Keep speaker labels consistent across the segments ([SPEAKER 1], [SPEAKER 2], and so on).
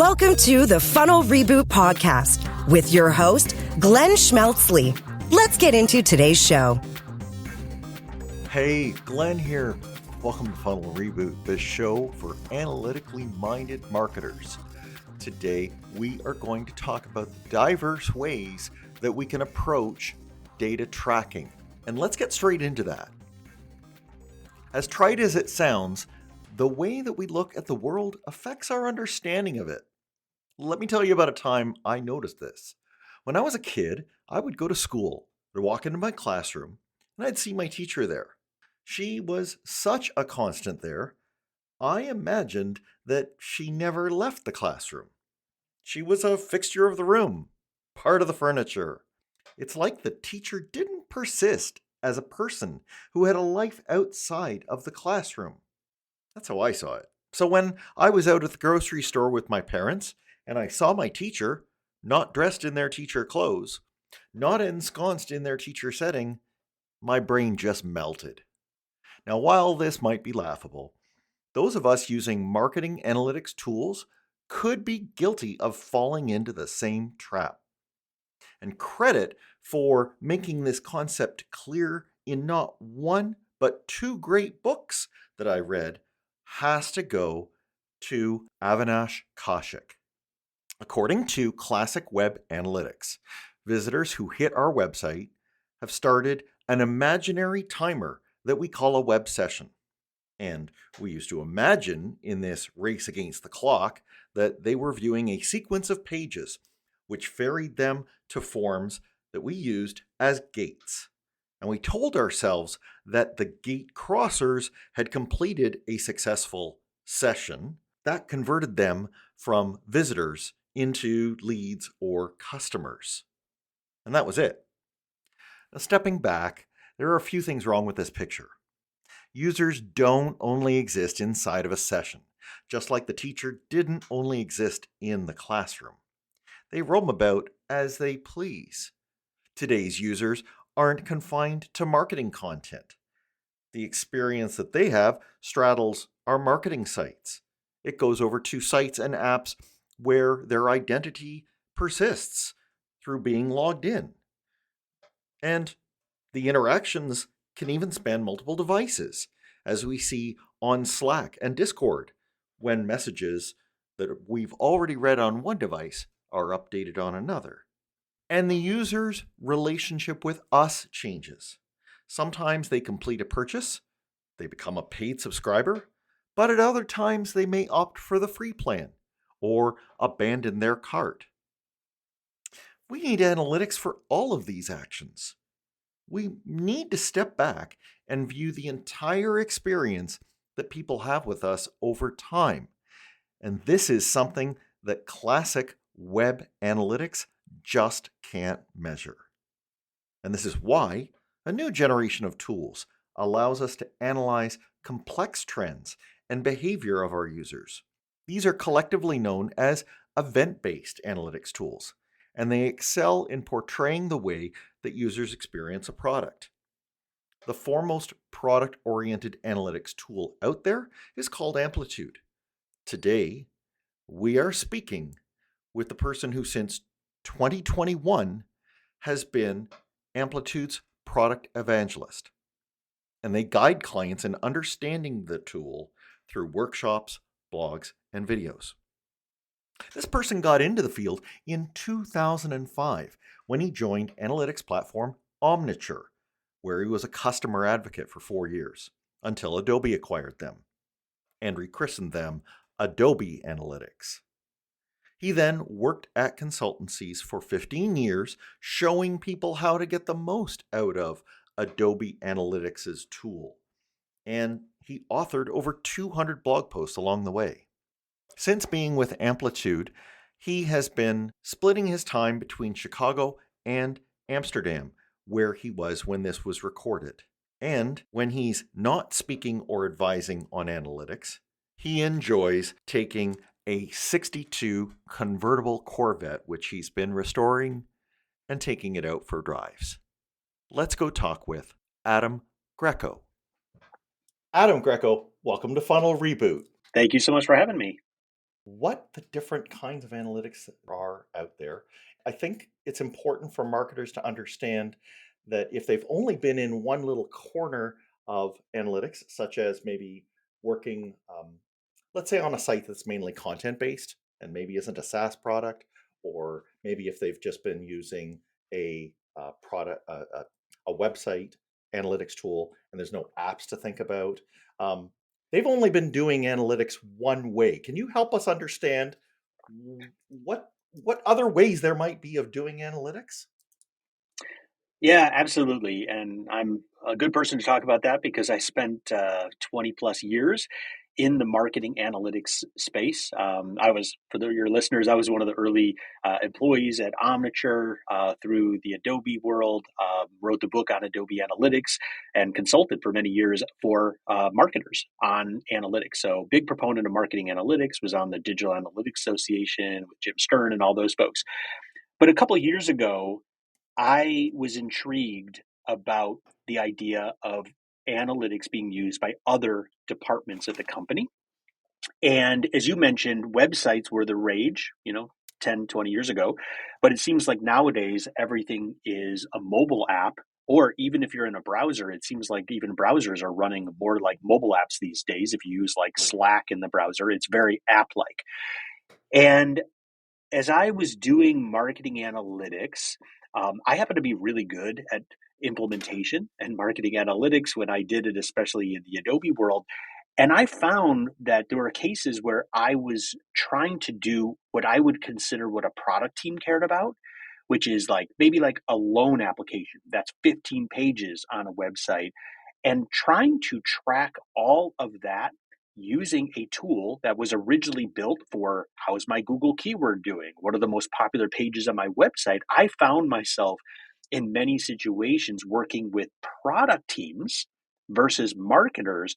[SPEAKER 1] Welcome to the Funnel Reboot Podcast with your host, Glenn Schmeltzley. Let's get into today's show.
[SPEAKER 2] Hey, Glenn here. Welcome to Funnel Reboot, the show for analytically minded marketers. Today, we are going to talk about the diverse ways that we can approach data tracking. And let's get straight into that. As trite as it sounds, the way that we look at the world affects our understanding of it. Let me tell you about a time I noticed this. When I was a kid, I would go to school, I'd walk into my classroom, and I'd see my teacher there. She was such a constant there, I imagined that she never left the classroom. She was a fixture of the room, part of the furniture. It's like the teacher didn't persist as a person who had a life outside of the classroom. That's how I saw it. So when I was out at the grocery store with my parents and I saw my teacher, not dressed in their teacher clothes, not ensconced in their teacher setting, my brain just melted. Now, while this might be laughable, those of us using marketing analytics tools could be guilty of falling into the same trap. And credit for making this concept clear in not one, but two great books that I read has to go to Avinash Kaushik. According to Classic Web Analytics, visitors who hit our website have started an imaginary timer that we call a web session. And we used to imagine in this race against the clock that they were viewing a sequence of pages which ferried them to forms that we used as gates. And we told ourselves that the gate crossers had completed a successful session that converted them from visitors into leads or customers. And that was it. Now, stepping back, there are a few things wrong with this picture. Users don't only exist inside of a session, just like the teacher didn't only exist in the classroom. They roam about as they please. Today's users aren't confined to marketing content. The experience that they have straddles our marketing sites. It goes over to sites and apps where their identity persists through being logged in. And the interactions can even span multiple devices, as we see on Slack and Discord, when messages that we've already read on one device are updated on another. And the user's relationship with us changes. Sometimes they complete a purchase, they become a paid subscriber, but at other times they may opt for the free plan or abandon their cart. We need analytics for all of these actions. We need to step back and view the entire experience that people have with us over time. And this is something that classic web analytics just can't measure. And this is why a new generation of tools allows us to analyze complex trends and behavior of our users. These are collectively known as event-based analytics tools, and they excel in portraying the way that users experience a product. The foremost product-oriented analytics tool out there is called Amplitude. Today, we are speaking with the person who since 2021 has been Amplitude's product evangelist. And they guide clients in understanding the tool through workshops, blogs, and videos. This person got into the field in 2005 when he joined analytics platform Omniture, where he was a customer advocate for 4 years, until Adobe acquired them and rechristened them Adobe Analytics. He then worked at consultancies for 15 years, showing people how to get the most out of Adobe Analytics' tool. And he authored over 200 blog posts along the way. Since being with Amplitude, he has been splitting his time between Chicago and Amsterdam, where he was when this was recorded. And when he's not speaking or advising on analytics, he enjoys taking a 62 convertible Corvette, which he's been restoring, and taking it out for drives. Let's go talk with Adam Greco. Adam Greco, welcome to Funnel Reboot.
[SPEAKER 3] Thank you so much for having me.
[SPEAKER 2] what the different kinds of analytics are out there. I think it's important for marketers to understand that if they've only been in one little corner of analytics, such as maybe working, let's say, on a site that's mainly content based and maybe isn't a SaaS product, or maybe if they've just been using a product, a website analytics tool, and there's no apps to think about. Um, they've only been doing analytics one way. Can you help us understand what other ways there might be of doing analytics?
[SPEAKER 3] Yeah, absolutely. And I'm a good person to talk about that because I spent 20 plus years in the marketing analytics space. Your listeners, I was one of the early employees at Omniture through the Adobe world, wrote the book on Adobe Analytics, and consulted for many years for marketers on analytics. So, big proponent of marketing analytics, was on the Digital Analytics Association with Jim Stern and all those folks. But a couple of years ago, I was intrigued about the idea of analytics being used by other departments of the company. And as you mentioned, websites were the rage, 10, 20 years ago. But it seems like nowadays everything is a mobile app. Or even if you're in a browser, it seems like even browsers are running more like mobile apps these days. If you use like Slack in the browser, it's very app like. And as I was doing marketing analytics, I happen to be really good at implementation and marketing analytics when I did it, especially in the Adobe world. And I found that there were cases where I was trying to do what I would consider what a product team cared about, which is like maybe like a loan application that's 15 pages on a website, and trying to track all of that using a tool that was originally built for how's my Google keyword doing? What are the most popular pages on my website? I found myself in many situations working with product teams versus marketers.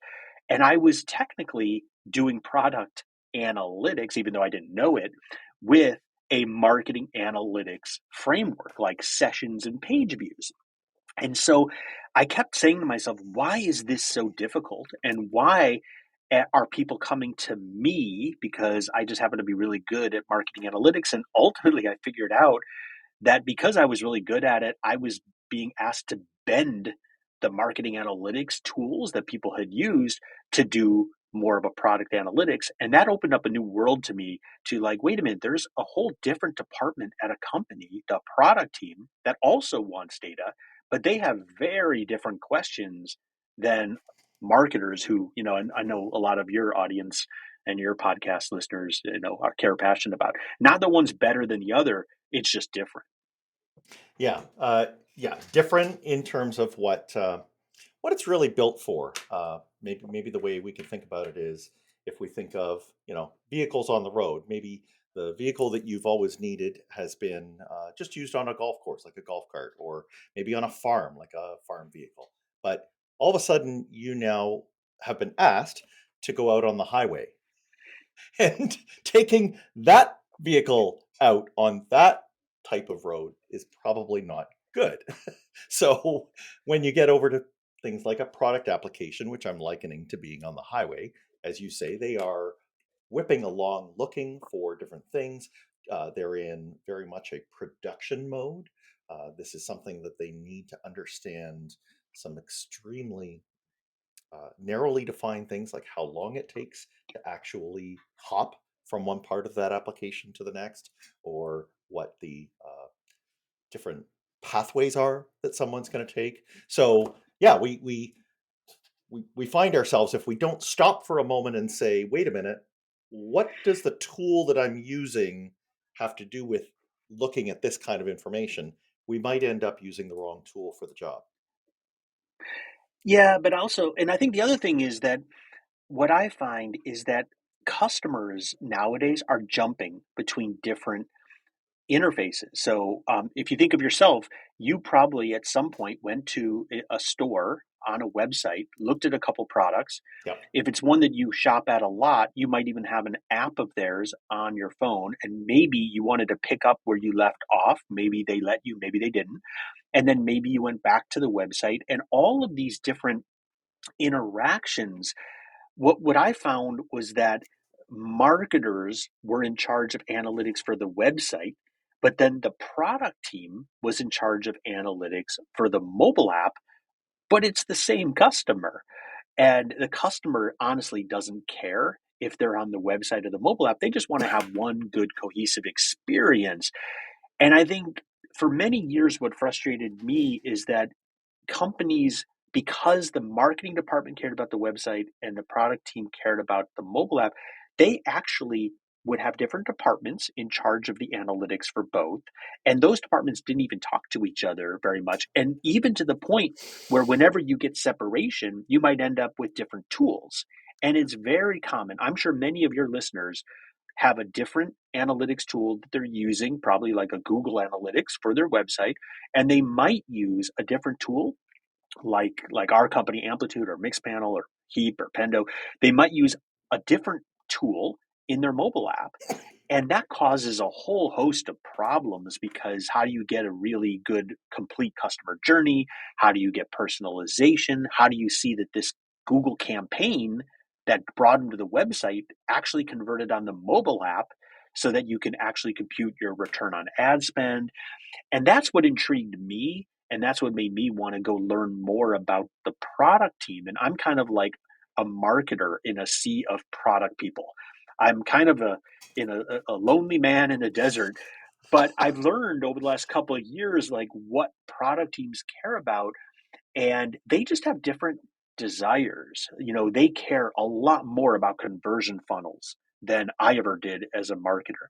[SPEAKER 3] And I was technically doing product analytics, even though I didn't know it, with a marketing analytics framework like sessions and page views. And so I kept saying to myself, why is this so difficult? And why are people coming to me? Because I just happen to be really good at marketing analytics. And ultimately, I figured out that because I was really good at it, I was being asked to bend the marketing analytics tools that people had used to do more of a product analytics. And that opened up a new world to me to like, wait a minute, there's a whole different department at a company, the product team, that also wants data, but they have very different questions than marketers who, and I know a lot of your audience and your podcast listeners, are care passionate about. Not the one's better than the other, it's just different.
[SPEAKER 2] Yeah, different in terms of what it's really built for. Maybe the way we can think about it is if we think of vehicles on the road. Maybe the vehicle that you've always needed has been just used on a golf course, like a golf cart, or maybe on a farm, like a farm vehicle. But all of a sudden, you now have been asked to go out on the highway, and taking that vehicle out on that type of road is probably not good. So when you get over to things like a product application, which I'm likening to being on the highway, as you say, they are whipping along looking for different things. They're in very much a production mode. This is something that they need to understand some extremely narrowly defined things, like how long it takes to actually hop from one part of that application to the next, or what the different pathways are that someone's going to take. So yeah, we find ourselves, if we don't stop for a moment and say, wait a minute, what does the tool that I'm using have to do with looking at this kind of information? We might end up using the wrong tool for the job.
[SPEAKER 3] Yeah, but also, and I think the other thing is that what I find is that customers nowadays are jumping between different interfaces. So if you think of yourself, you probably at some point went to a store on a website, looked at a couple products.
[SPEAKER 2] Yep.
[SPEAKER 3] If it's one that you shop at a lot, you might even have an app of theirs on your phone, and maybe you wanted to pick up where you left off. Maybe they let you, maybe they didn't. And then maybe you went back to the website, and all of these different interactions. What I found was that marketers were in charge of analytics for the website, but then the product team was in charge of analytics for the mobile app, but it's the same customer. And the customer honestly doesn't care if they're on the website or the mobile app. They just want to have one good cohesive experience. And I think for many years, what frustrated me is that companies, because the marketing department cared about the website and the product team cared about the mobile app, they actually would have different departments in charge of the analytics for both. And those departments didn't even talk to each other very much. And even to the point where whenever you get separation, you might end up with different tools. And it's very common. I'm sure many of your listeners have a different analytics tool that they're using, probably like a Google Analytics for their website, and they might use a different tool like our company Amplitude or Mixpanel or Heap or Pendo. They might use a different tool in their mobile app. And that causes a whole host of problems because how do you get a really good, complete customer journey? How do you get personalization? How do you see that this Google campaign that brought them to the website actually converted on the mobile app so that you can actually compute your return on ad spend? And that's what intrigued me. And that's what made me want to go learn more about the product team. And I'm kind of like a marketer in a sea of product people. I'm kind of a lonely man in a desert, but I've learned over the last couple of years like what product teams care about, and they just have different desires. They care a lot more about conversion funnels than I ever did as a marketer.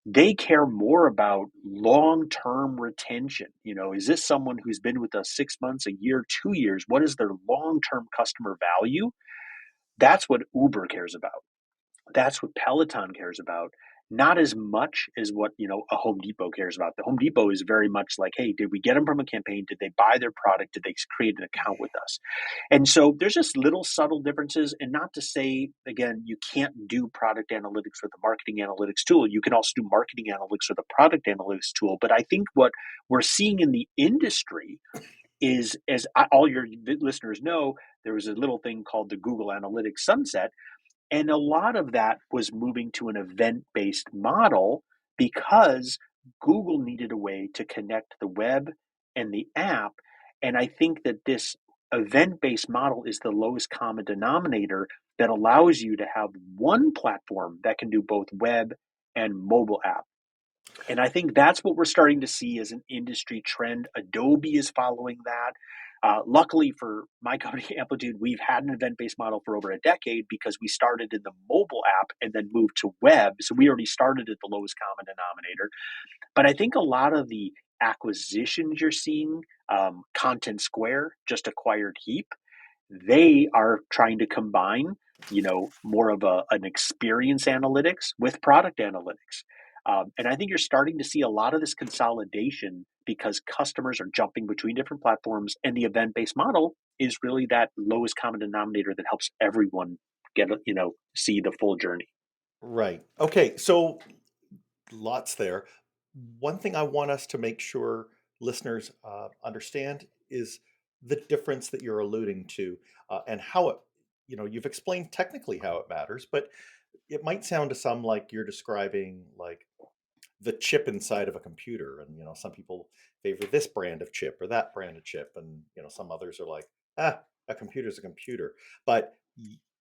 [SPEAKER 3] They care more about long-term retention. Is this someone who's been with us 6 months, a year, 2 years? What is their long-term customer value? That's what Uber cares about. That's what Peloton cares about, not as much as what, a Home Depot cares about. The Home Depot is very much like, hey, did we get them from a campaign? Did they buy their product? Did they create an account with us? And so there's just little subtle differences. And not to say, again, you can't do product analytics with the marketing analytics tool. You can also do marketing analytics with a product analytics tool. But I think what we're seeing in the industry is, all your listeners know, there was a little thing called the Google Analytics sunset. And a lot of that was moving to an event-based model because Google needed a way to connect the web and the app. And I think that this event-based model is the lowest common denominator that allows you to have one platform that can do both web and mobile app. And I think that's what we're starting to see as an industry trend. Adobe is following that. Luckily for my company, Amplitude, we've had an event-based model for over a decade because we started in the mobile app and then moved to web. So we already started at the lowest common denominator. But I think a lot of the acquisitions you're seeing, Content Square just acquired Heap, they are trying to combine, more of an experience analytics with product analytics. And I think you're starting to see a lot of this consolidation because customers are jumping between different platforms, and the event-based model is really that lowest common denominator that helps everyone get, see the full journey.
[SPEAKER 2] Right. Okay. So lots there. One thing I want us to make sure listeners understand is the difference that you're alluding to and how it, you've explained technically how it matters, but it might sound to some like you're describing like the chip inside of a computer. And, some people favor this brand of chip or that brand of chip. And, some others are like, a computer's a computer. But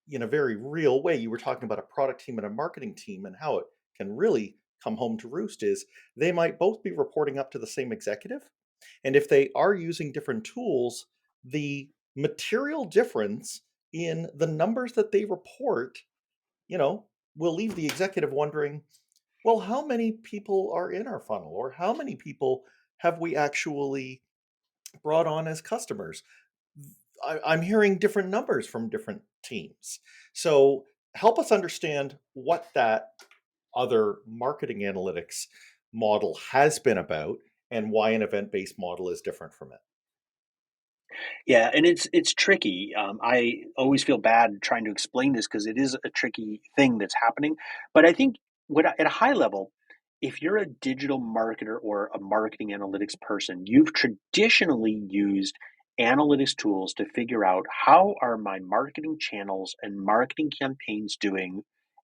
[SPEAKER 2] in a very real way, you were talking about a product team and a marketing team and how it can really come home to roost is they might both be reporting up to the same executive. And if they are using different tools, the material difference in the numbers that they report, will leave the executive wondering, well, how many people are in our funnel or how many people have we actually brought on as customers? I'm hearing different numbers from different teams. So help us understand what that other marketing analytics model has been about and why an event-based model is different from it.
[SPEAKER 3] Yeah, and it's tricky. I always feel bad trying to explain this because it is a tricky thing that's happening. But I think at a high level, if you're a digital marketer or a marketing analytics person, you've traditionally used analytics tools to figure out how are my marketing channels and marketing campaigns doing,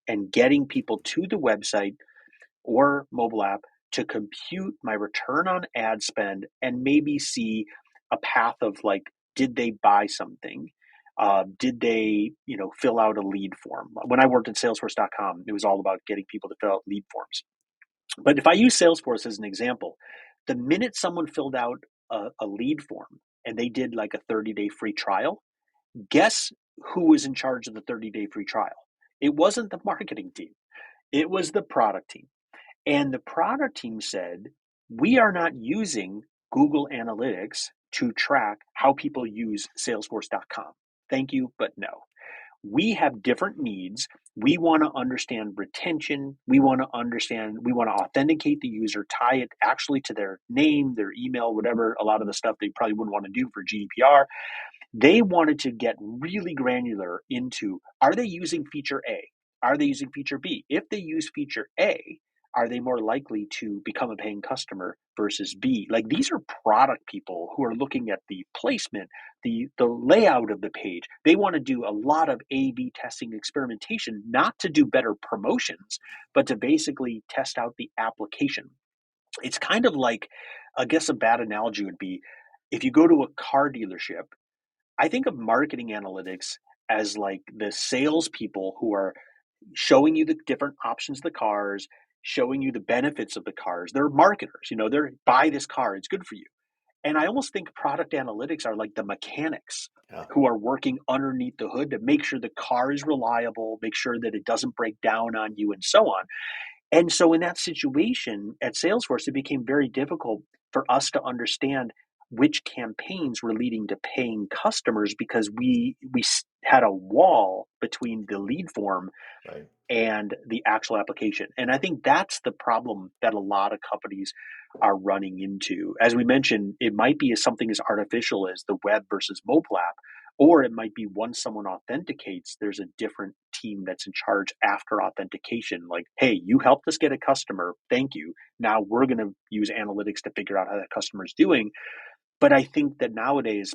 [SPEAKER 3] and getting people to the website or mobile app to compute my return on ad spend and maybe see a path of like, did they buy something? Did they, fill out a lead form? When I worked at Salesforce.com, it was all about getting people to fill out lead forms. But if I use Salesforce as an example, the minute someone filled out a lead form and they did like a 30-day free trial, guess who was in charge of the 30-day free trial? It wasn't the marketing team. It was the product team. And the product team said, we are not using Google Analytics to track how people use Salesforce.com. Thank you, but no. We have different needs. We want to understand retention. We want to authenticate the user, tie it actually to their name, their email, whatever, a lot of the stuff they probably wouldn't want to do for GDPR. They wanted to get really granular into, are they using feature A? Are they using feature B? If they use feature A, are they more likely to become a paying customer versus B? Like, these are product people who are looking at the placement, the layout of the page. They want to do a lot of A/B testing experimentation, not to do better promotions, but to basically test out the application. It's kind of like, I guess a bad analogy would be, if you go to a car dealership, I think of marketing analytics as like the salespeople who are showing you the different options of the cars, showing you the benefits of the cars. They're marketers, they're buy this car, it's good for you. And I almost think product analytics are like the mechanics
[SPEAKER 2] Yeah.
[SPEAKER 3] who are working underneath the hood to make sure the car is reliable, make sure that it doesn't break down on you, and so on. And so in that situation at Salesforce, it became very difficult for us to understand which campaigns were leading to paying customers because we had a wall between the lead form
[SPEAKER 2] Right.
[SPEAKER 3] and the actual application. And I think that's the problem that a lot of companies are running into. As we mentioned, it might be something as artificial as the web versus mobile app, or it might be once someone authenticates, there's a different team that's in charge after authentication. Like, hey, you helped us get a customer. Thank you. Now we're going to use analytics to figure out how that customer is doing. But I think that nowadays,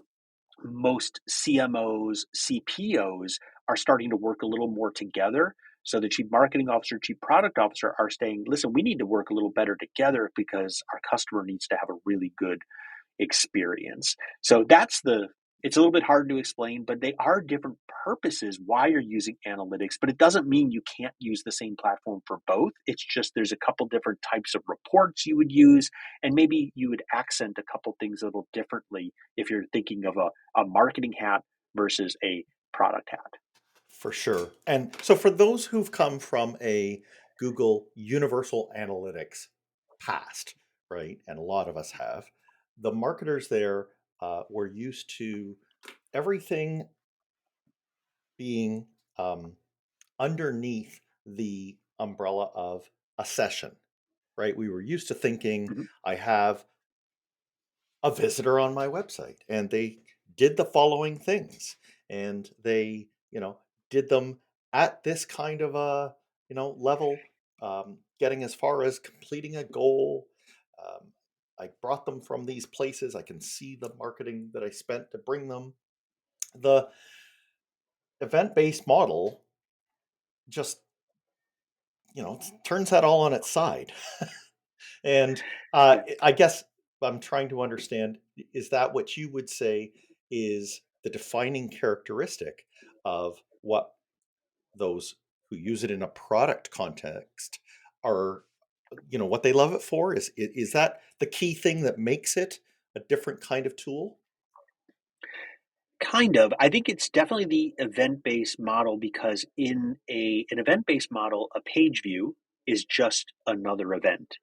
[SPEAKER 3] most CMOs, CPOs are starting to work a little more together. So the chief marketing officer, chief product officer are saying, listen, we need to work a little better together because our customer needs to have a really good experience. So it's a little bit hard to explain, but they are different purposes why you're using analytics, but it doesn't mean you can't use the same platform for both. It's just there's a couple different types of reports you would use, and maybe you would accent a couple things a little differently if you're thinking of a marketing hat versus a product hat.
[SPEAKER 2] For sure. And so for those who've come from a Google Universal Analytics past, right, and a lot of us have, the marketers there were used to everything being underneath the umbrella of a session, right? We were used to thinking,
[SPEAKER 3] Mhm.
[SPEAKER 2] I have a visitor on my website and they did the following things and they did them at this kind of a level, getting as far as completing a goal. I brought them from these places. I can see the marketing that I spent to bring them. The event-based model just turns that all on its side. And
[SPEAKER 3] Yeah.
[SPEAKER 2] I guess I'm trying to understand, is that what you would say is the defining characteristic of what those who use it in a product context are, what they love it for? Is that the key thing that makes it a different kind of tool?
[SPEAKER 3] Kind of. I think it's definitely the event-based model because in an event-based model, a page view is just another event.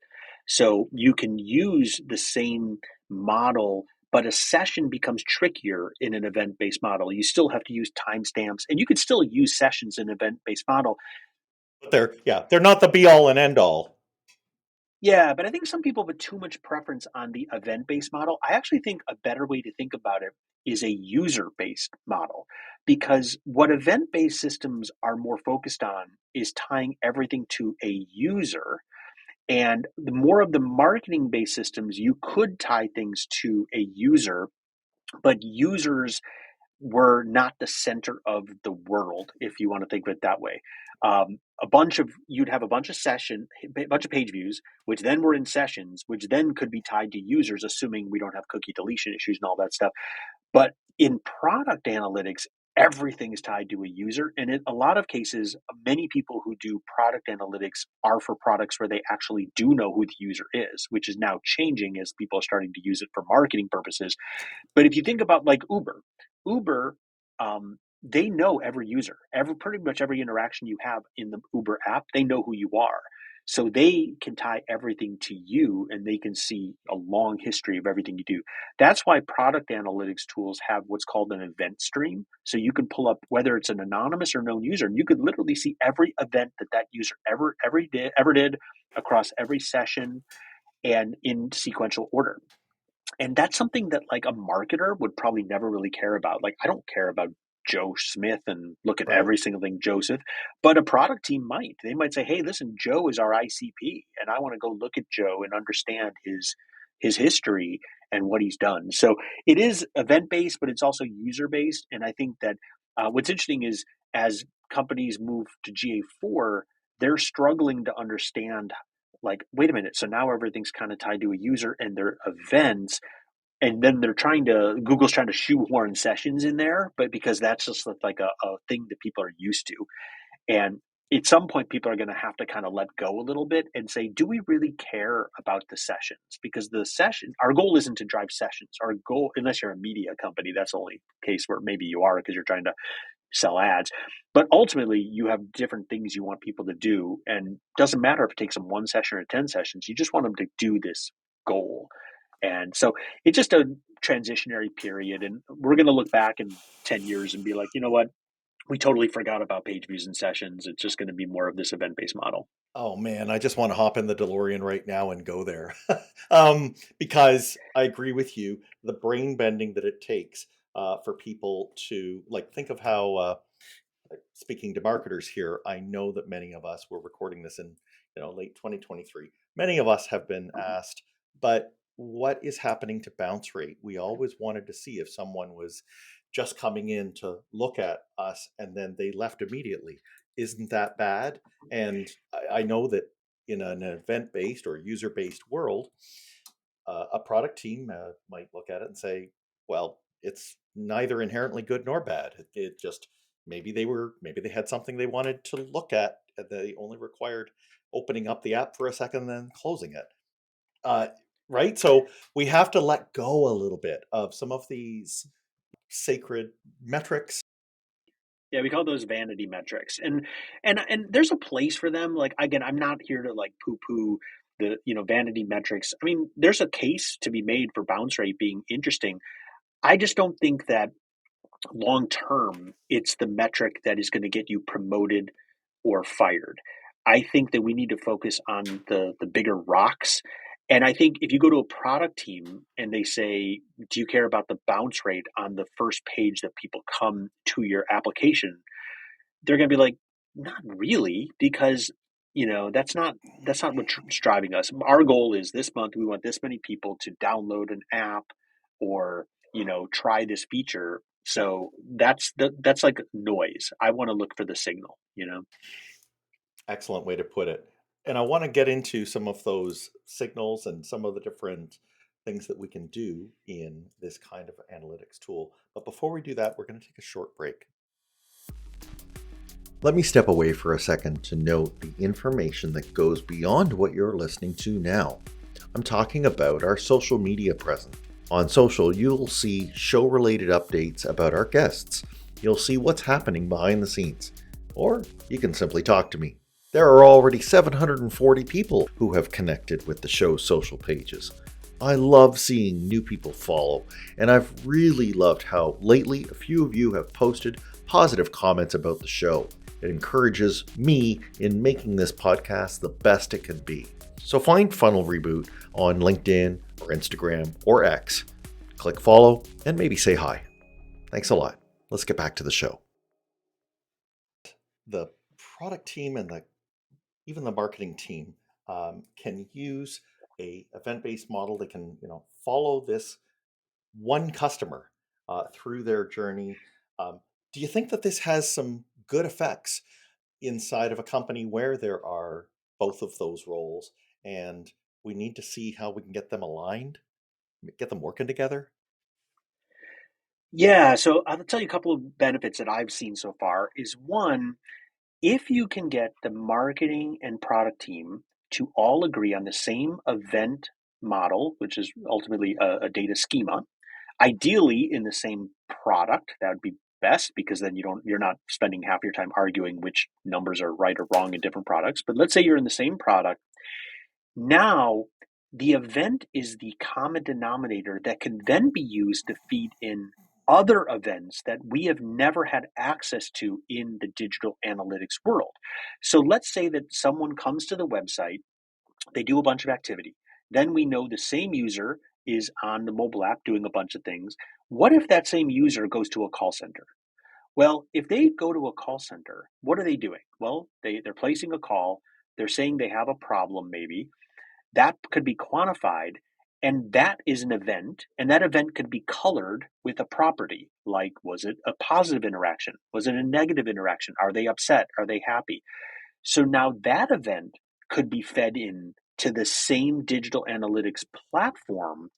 [SPEAKER 3] So you can use the same model, but a session becomes trickier in an event-based model. You still have to use timestamps, and you can still use sessions in an event-based model.
[SPEAKER 2] But they're not the be all and end all.
[SPEAKER 3] Yeah, but I think some people put too much preference on the event-based model. I actually think a better way to think about it is a user-based model because what event-based systems are more focused on is tying everything to a user. And the more of the marketing-based systems, you could tie things to a user, but users were not the center of the world, if you want to think of it that way. A bunch of you'd have a bunch of page views, which then were in sessions, which then could be tied to users, assuming we don't have cookie deletion issues and all that stuff. But in product analytics, everything is tied to a user. And in a lot of cases, many people who do product analytics are for products where they actually do know who the user is, which is now changing as people are starting to use it for marketing purposes. But if you think about like Uber, they know every user, pretty much every interaction you have in the Uber app, they know who you are. So they can tie everything to you and they can see a long history of everything you do. That's why product analytics tools have what's called an event stream. So you can pull up whether it's an anonymous or known user, and you could literally see every event that that user ever did across every session and in sequential order. And that's something that like a marketer would probably never really care about. Like I don't care about Joe Smith and look at
[SPEAKER 2] Right.
[SPEAKER 3] every single thing Joseph, but a product team might. They might say, "Hey, listen, Joe is our ICP, and I want to go look at Joe and understand his history and what he's done." So it is event based, but it's also user based. And I think that what's interesting is as companies move to GA4, they're struggling to understand. Like, wait a minute. So now everything's kind of tied to a user and their events, and then Google's trying to shoehorn sessions in there, but because that's just like a thing that people are used to. And at some point, people are going to have to kind of let go a little bit and say, do we really care about the sessions? Because our goal isn't to drive sessions. Our goal, unless you're a media company, that's the only case where maybe you are because you're trying to sell ads. But ultimately, you have different things you want people to do. And it doesn't matter if it takes them 1 session or 10 sessions, you just want them to do this goal. And so it's just a transitionary period. And we're going to look back in 10 years and be like, you know what? We totally forgot about page views and sessions. It's just going to be more of this event-based model.
[SPEAKER 2] Oh man, I just want to hop in the DeLorean right now and go there. Because I agree with you, the brain bending that it takes for people to like think of how speaking to marketers here, I know that many of us, we're recording this in late 2023. Many of us have been asked, but what is happening to bounce rate? We always wanted to see if someone was just coming in to look at us and then they left immediately. Isn't that bad? And I know that in an event-based or user-based world, a product team might look at it and say, well, it's neither inherently good nor bad. It just maybe they had something they wanted to look at and they only required opening up the app for a second and then closing it. Uh, right? So we have to let go a little bit of some of these sacred metrics.
[SPEAKER 3] Yeah, we call those vanity metrics. And there's a place for them. Like again, I'm not here to like poo-poo the, vanity metrics. I mean, there's a case to be made for bounce rate being interesting. I just don't think that long term, it's the metric that is going to get you promoted or fired. I think that we need to focus on the bigger rocks. And I think if you go to a product team and they say, "Do you care about the bounce rate on the first page that people come to your application?" They're going to be like, "Not really, because that's not what's driving us. Our goal is this month we want this many people to download an app or try this feature." So that's like noise. I want to look for the signal.
[SPEAKER 2] Excellent way to put it. And I want to get into some of those signals and some of the different things that we can do in this kind of analytics tool. But before we do that, we're going to take a short break. Let me step away for a second to note the information that goes beyond what you're listening to now. I'm talking about our social media presence. On social, you'll see show-related updates about our guests. You'll see what's happening behind the scenes. Or you can simply talk to me. There are already 740 people who have connected with the show's social pages. I love seeing new people follow, and I've really loved how lately a few of you have posted positive comments about the show. It encourages me in making this podcast the best it can be. So find Funnel Reboot on LinkedIn or Instagram or X. Click follow and maybe say hi. Thanks a lot. Let's get back to the show. The product team and even the marketing team can use a event-based model. They can follow this one customer through their journey Do you think that this has some good effects inside of a company where there are both of those roles, and we need to see how we can get them aligned, get them working together?
[SPEAKER 3] Yeah, so I'll tell you a couple of benefits that I've seen so far is one, if you can get the marketing and product team to all agree on the same event model, which is ultimately a data schema, ideally in the same product, that would be best because then you're not spending half your time arguing which numbers are right or wrong in different products. But let's say you're in the same product. Now, the event is the common denominator that can then be used to feed in other events that we have never had access to in the digital analytics world. So let's say that someone comes to the website, they do a bunch of activity. Then we know the same user is on the mobile app doing a bunch of things. What if that same user goes to a call center? Well, if they go to a call center, what are they doing? Well, they're placing a call. They're saying they have a problem, maybe that could be quantified, and that is an event, and that event could be colored with a property, like was it a positive interaction, was it a negative interaction, are they upset, are they happy? So now that event could be fed in to the same digital analytics platform,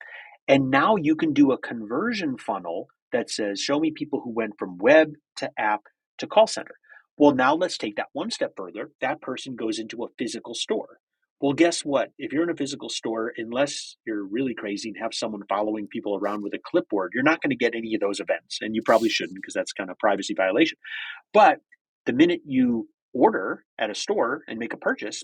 [SPEAKER 3] and now you can do a conversion funnel that says, show me people who went from web to app to call center. Well, now let's take that one step further. That person goes into a physical store. Well, guess what? If you're in a physical store, unless you're really crazy and have someone following people around with a clipboard, you're not going to get any of those events. And you probably shouldn't because that's kind of privacy violation. But the minute you order at a store and make a purchase,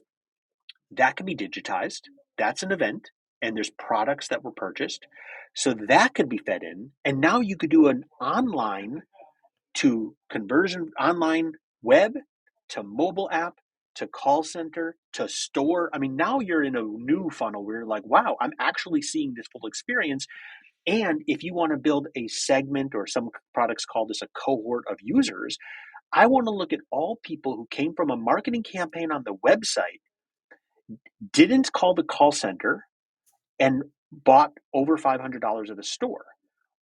[SPEAKER 3] that can be digitized. That's an event. And there's products that were purchased. So that could be fed in. And now you could do an online to conversion, online web to mobile app to call center to store. I mean, now you're in a new funnel where you're like, wow, I'm actually seeing this full experience. And if you want to build a segment, or some products call this a cohort of users, I want to look at all people who came from a marketing campaign on the website, didn't call the call center, and bought over $500 at a store.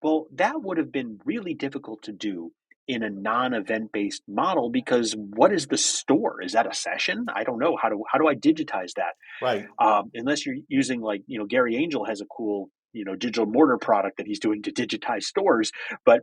[SPEAKER 3] Well, that would have been really difficult to do in a non-event based model, because what is the store? Is that a session? I don't know. How do I digitize that?
[SPEAKER 2] Right.
[SPEAKER 3] Unless you're using, like, Gary Angel has a cool, digital mortar product that he's doing to digitize stores, but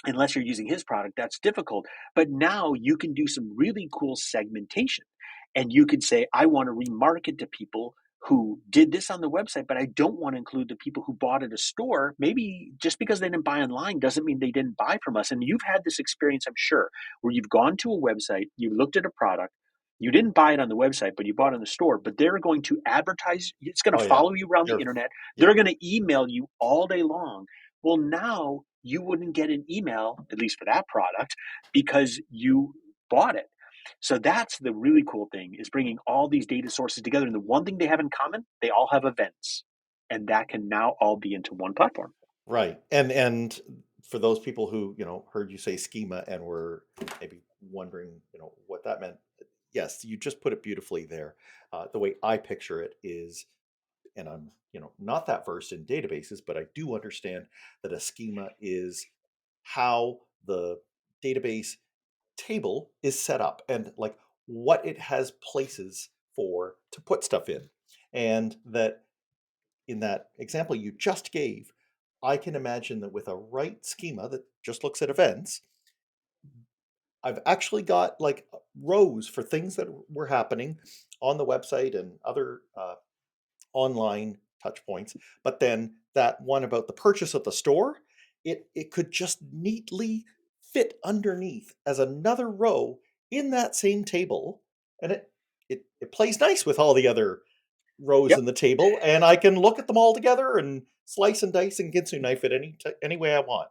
[SPEAKER 3] unless you're using his product, that's difficult. But now you can do some really cool segmentation. And you could say, I want to remarket to people who did this on the website, but I don't want to include the people who bought at a store. Maybe just because they didn't buy online doesn't mean they didn't buy from us. And you've had this experience, I'm sure, where you've gone to a website, you looked at a product, you didn't buy it on the website, but you bought it in the store, but they're going to advertise, it's going
[SPEAKER 2] Oh
[SPEAKER 3] to
[SPEAKER 2] yeah.
[SPEAKER 3] follow you around the
[SPEAKER 2] They're
[SPEAKER 3] internet.
[SPEAKER 2] yeah.
[SPEAKER 3] They're going to email you all day long. Well, now you wouldn't get an email, at least for that product, because you bought it. So that's the really cool thing, is bringing all these data sources together. And the one thing they have in common, they all have events. And that can now all be into one platform.
[SPEAKER 2] Right. And for those people who, heard you say schema and were maybe wondering, what that meant. Yes, you just put it beautifully there. The way I picture it is, and I'm, not that versed in databases, but I do understand that a schema is how the database table is set up, and like what it has places for to put stuff in. And that in that example you just gave, I can imagine that with a right schema that just looks at events, I've actually got like rows for things that were happening on the website and other online touch points. But then that one about the purchase at the store, it could just neatly fit underneath as another row in that same table, and it plays nice with all the other rows
[SPEAKER 3] Yep.
[SPEAKER 2] in the table, and I can look at them all together and slice and dice and Ginsu knife it any way I want.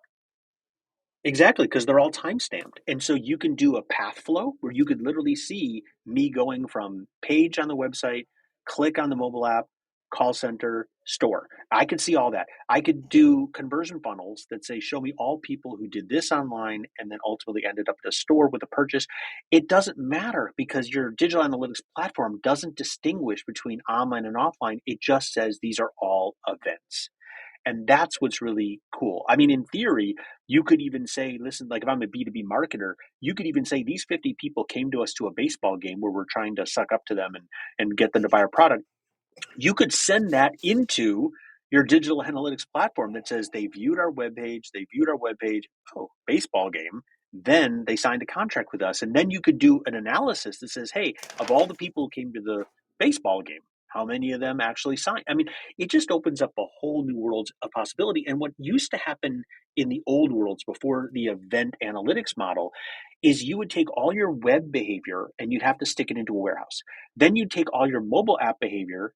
[SPEAKER 3] Exactly, because they're all time stamped. And so you can do a path flow where you could literally see me going from page on the website, click on the mobile app, call center, store. I could see all that. I could do conversion funnels that say, show me all people who did this online and then ultimately ended up at a store with a purchase. It doesn't matter because your digital analytics platform doesn't distinguish between online and offline. It just says these are all events. And that's what's really cool. I mean, in theory, you could even say, listen, like if I'm a B2B marketer, you could even say these 50 people came to us to a baseball game where we're trying to suck up to them and get them to buy our product. You could send that into your digital analytics platform that says they viewed our webpage, oh, baseball game. Then they signed a contract with us. And then you could do an analysis that says, hey, of all the people who came to the baseball game, how many of them actually signed? I mean, it just opens up a whole new world of possibility. And what used to happen in the old worlds before the event analytics model is you would take all your web behavior and you'd have to stick it into a warehouse. Then you'd take all your mobile app behavior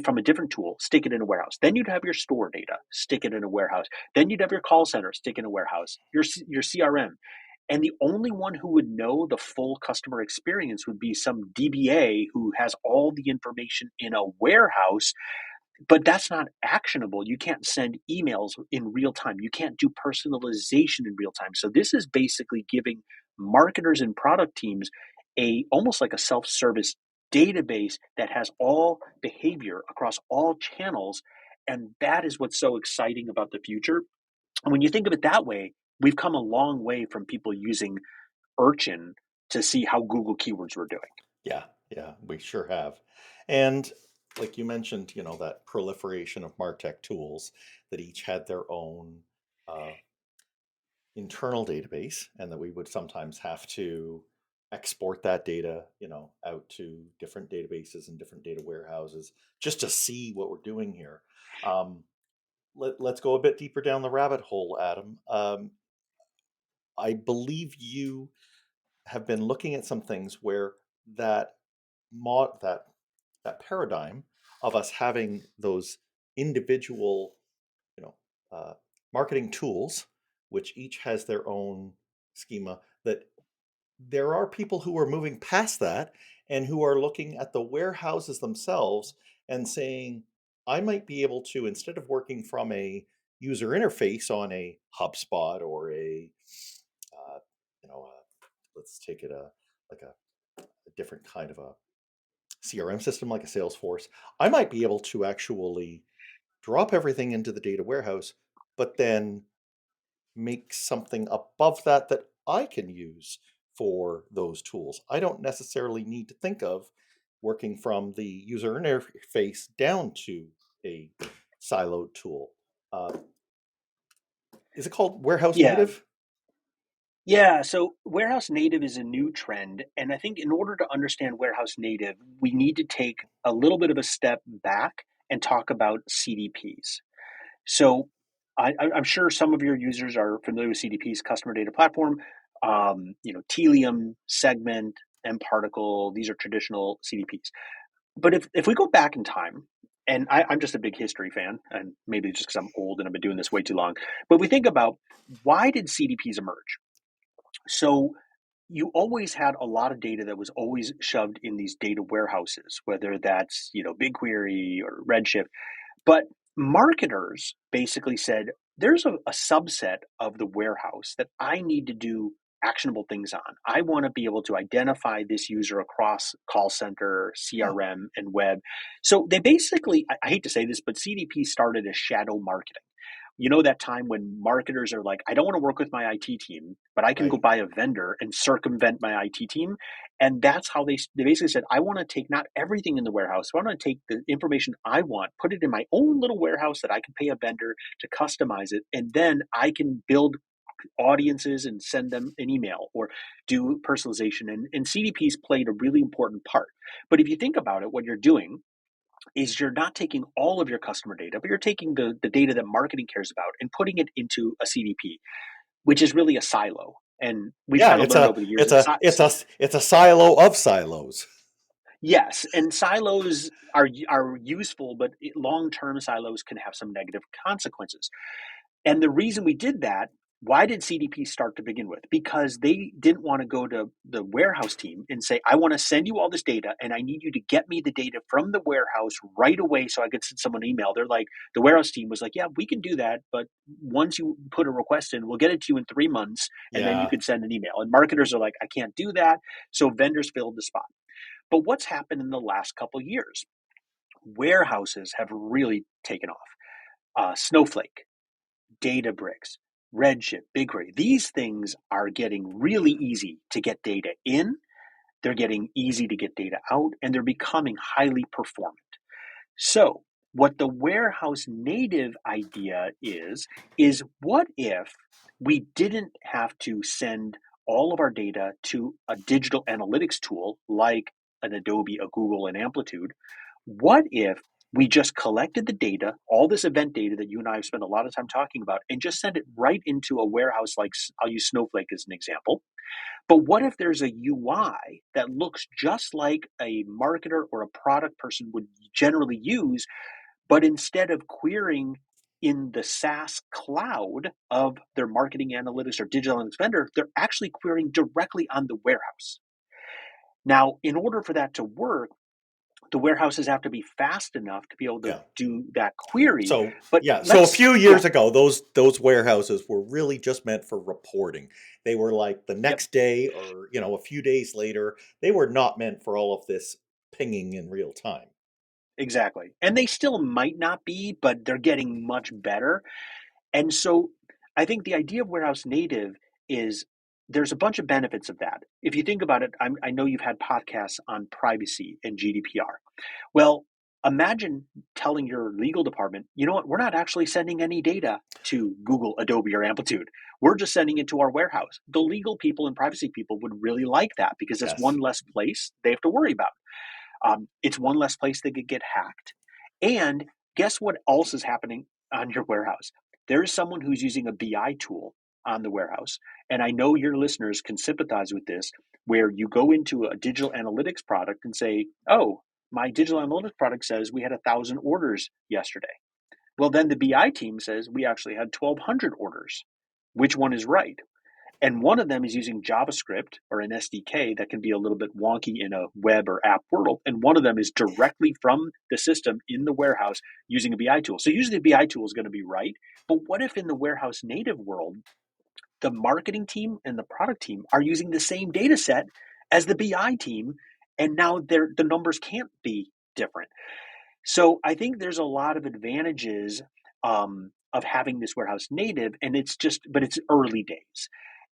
[SPEAKER 3] from a different tool, stick it in a warehouse. Then you'd have your store data, stick it in a warehouse. Then you'd have your call center, stick in a warehouse, your CRM. And the only one who would know the full customer experience would be some DBA who has all the information in a warehouse, but that's not actionable. You can't send emails in real time. You can't do personalization in real time. So this is basically giving marketers and product teams a almost like a self-service database that has all behavior across all channels. And that is what's so exciting about the future. And when you think of it that way, we've come a long way from people using Urchin to see how Google keywords were doing.
[SPEAKER 2] Yeah, we sure have. And like you mentioned, that proliferation of MarTech tools that each had their own internal database, and that we would sometimes have to export that data, out to different databases and different data warehouses just to see what we're doing here. Let's go a bit deeper down the rabbit hole, Adam. I believe you have been looking at some things where that mod that paradigm of us having those individual, you know, marketing tools, which each has their own schema, that there are people who are moving past that and who are looking at the warehouses themselves and saying, I might be able to, instead of working from a user interface on a HubSpot or uh, let's take it like a different kind of a CRM system like a Salesforce, I might be able to actually drop everything into the data warehouse, but then make something above that that I can use for those tools. I don't necessarily need to think of working from the user interface down to a siloed tool. Is it called warehouse
[SPEAKER 3] Yeah,
[SPEAKER 2] native?
[SPEAKER 3] Yeah, so warehouse native is a new trend. And I think in order to understand warehouse native, we need to take a little bit of a step back and talk about CDPs. So I'm sure some of your users are familiar with CDPs, customer data platform. Telium, Segment, mParticle, these are traditional CDPs. But if we go back in time, and I'm just a big history fan, and maybe just because I'm old and I've been doing this way too long, but we think about why did CDPs emerge? So you always had a lot of data that was always shoved in these data warehouses, whether that's, BigQuery or Redshift. But marketers basically said, there's a subset of the warehouse that I need to do actionable things on. I want to be able to identify this user across call center,
[SPEAKER 2] Huh.
[SPEAKER 3] CRM, and web. So they basically, I hate to say this, but CDP started as shadow marketing. You know, that time when marketers are like, I don't want to work with my IT team, but I can go
[SPEAKER 2] Right.
[SPEAKER 3] buy a vendor and circumvent my IT team. And that's how they basically said, I want to take not everything in the warehouse. I want to take the information I want, put it in my own little warehouse that I can pay a vendor to customize it. And then I can build audiences and send them an email or do personalization. And CDPs played a really important part. But if you think about it, what you're doing is you're not taking all of your customer data, but you're taking the data that marketing cares about and putting it into a CDP, which is really a silo. And we've
[SPEAKER 2] Yeah,
[SPEAKER 3] kind of learned over the years that
[SPEAKER 2] it's a silo of silos.
[SPEAKER 3] yes, and silos are useful, but long-term silos can have some negative consequences. And the reason we did that, why did CDP start to begin with? Because they didn't want to go to the warehouse team and say, I want to send you all this data and I need you to get me the data from the warehouse right away so I could send someone an email. They're like, the warehouse team was like, yeah, we can do that. But once you put a request in, we'll get it to you in 3 months and then you
[SPEAKER 2] Yeah.
[SPEAKER 3] could send an email. And marketers are like, I can't do that. So vendors filled the spot. But what's happened in the last couple of years? Warehouses have really taken off. Snowflake, Databricks, Redshift, BigQuery. These things are getting really easy to get data in. They're getting easy to get data out, and they're becoming highly performant. So, what the warehouse native idea is what if we didn't have to send all of our data to a digital analytics tool like an Adobe, a Google, an Amplitude? What if we just collected the data, all this event data that you and I have spent a lot of time talking about, and just send it right into a warehouse like, I'll use Snowflake as an example. But what if there's a UI that looks just like a marketer or a product person would generally use, but instead of querying in the SaaS cloud of their marketing analytics or digital analytics vendor, they're actually querying directly on the warehouse. Now, in order for that to work, the warehouses have to be fast enough to be able to do that query.
[SPEAKER 2] So
[SPEAKER 3] But
[SPEAKER 2] so a few years ago, those warehouses were really just meant for reporting. They were like the next day or a few days later. They were not meant for all of this pinging in real time.
[SPEAKER 3] Exactly. And they still might not be, but they're getting much better. And so I think the idea of warehouse native is there's a bunch of benefits of that. If you think about it, I know you've had podcasts on privacy and GDPR. Well, imagine telling your legal department, you know what, we're not actually sending any data to Google, Adobe, or Amplitude. We're just sending it to our warehouse. The legal people and privacy people would really like that because it's one less place they have to worry about. It's one less place they could get hacked. And guess what else is happening on your warehouse? There is someone who's using a BI tool on the warehouse. And I know your listeners can sympathize with this, where you go into a digital analytics product and say, oh, my digital analytics product says we had 1,000 orders yesterday. Well, then the BI team says we actually had 1,200 orders. Which one is right? And one of them is using JavaScript or an SDK that can be a little bit wonky in a web or app world. And one of them is directly from the system in the warehouse using a BI tool. So usually the BI tool is going to be right. But what if in the warehouse native world, the marketing team and the product team are using the same data set as the BI team, and now the numbers can't be different? So I think there's a lot of advantages of having this warehouse native, and but it's early days.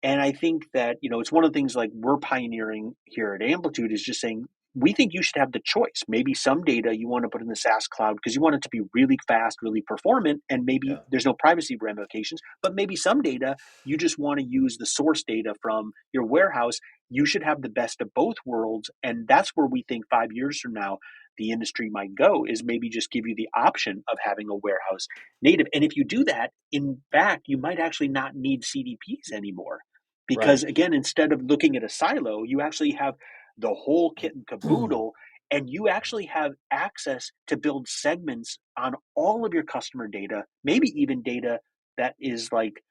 [SPEAKER 3] And I think that, it's one of the things like we're pioneering here at Amplitude is just saying, we think you should have the choice. Maybe some data you want to put in the SaaS cloud because you want it to be really fast, really performant, and maybe there's no privacy ramifications. But maybe some data you just want to use the source data from your warehouse. You should have the best of both worlds. And that's where we think 5 years from now, the industry might go, is maybe just give you the option of having a warehouse native. And if you do that, in fact, you might actually not need CDPs anymore. Because again, instead of looking at a silo, you actually have the whole kit and caboodle, and you actually have access to build segments on all of your customer data, maybe even data that is like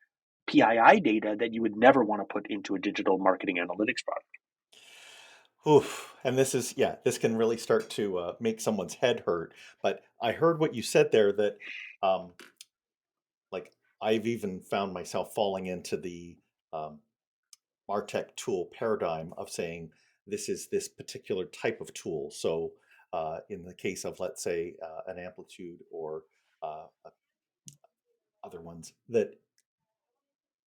[SPEAKER 3] PII data that you would never want to put into a digital marketing analytics product.
[SPEAKER 2] Oof. And this can really start to make someone's head hurt. But I heard what you said there that, like, I've even found myself falling into the MarTech tool paradigm of saying this is this particular type of tool. So in the case of, let's say, an Amplitude or other ones that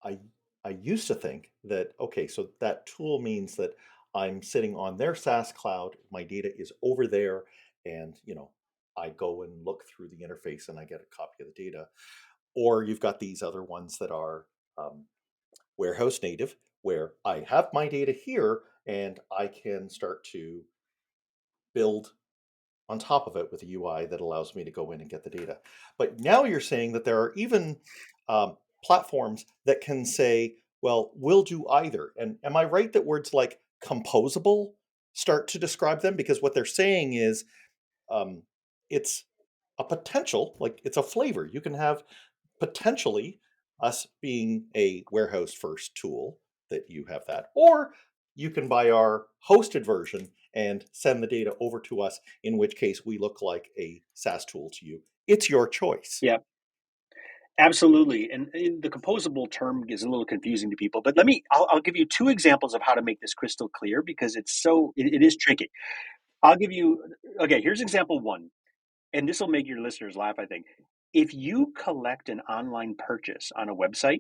[SPEAKER 2] I used to think that, okay, so that tool means that I'm sitting on their SaaS cloud, my data is over there, and I go and look through the interface and I get a copy of the data. Or you've got these other ones that are warehouse native, where I have my data here and I can start to build on top of it with a UI that allows me to go in and get the data. But now you're saying that there are even platforms that can say, well, we'll do either. And am I right that words like composable start to describe them? Because what they're saying is it's a potential, like it's a flavor. You can have potentially us being a warehouse first tool that you have that, or you can buy our hosted version and send the data over to us, in which case we look like a SaaS tool to you. It's your choice.
[SPEAKER 3] Yeah, absolutely. And the composable term is a little confusing to people, but I'll give you two examples of how to make this crystal clear because it is tricky. Okay, here's example one, and this will make your listeners laugh, I think. if you collect an online purchase on a website,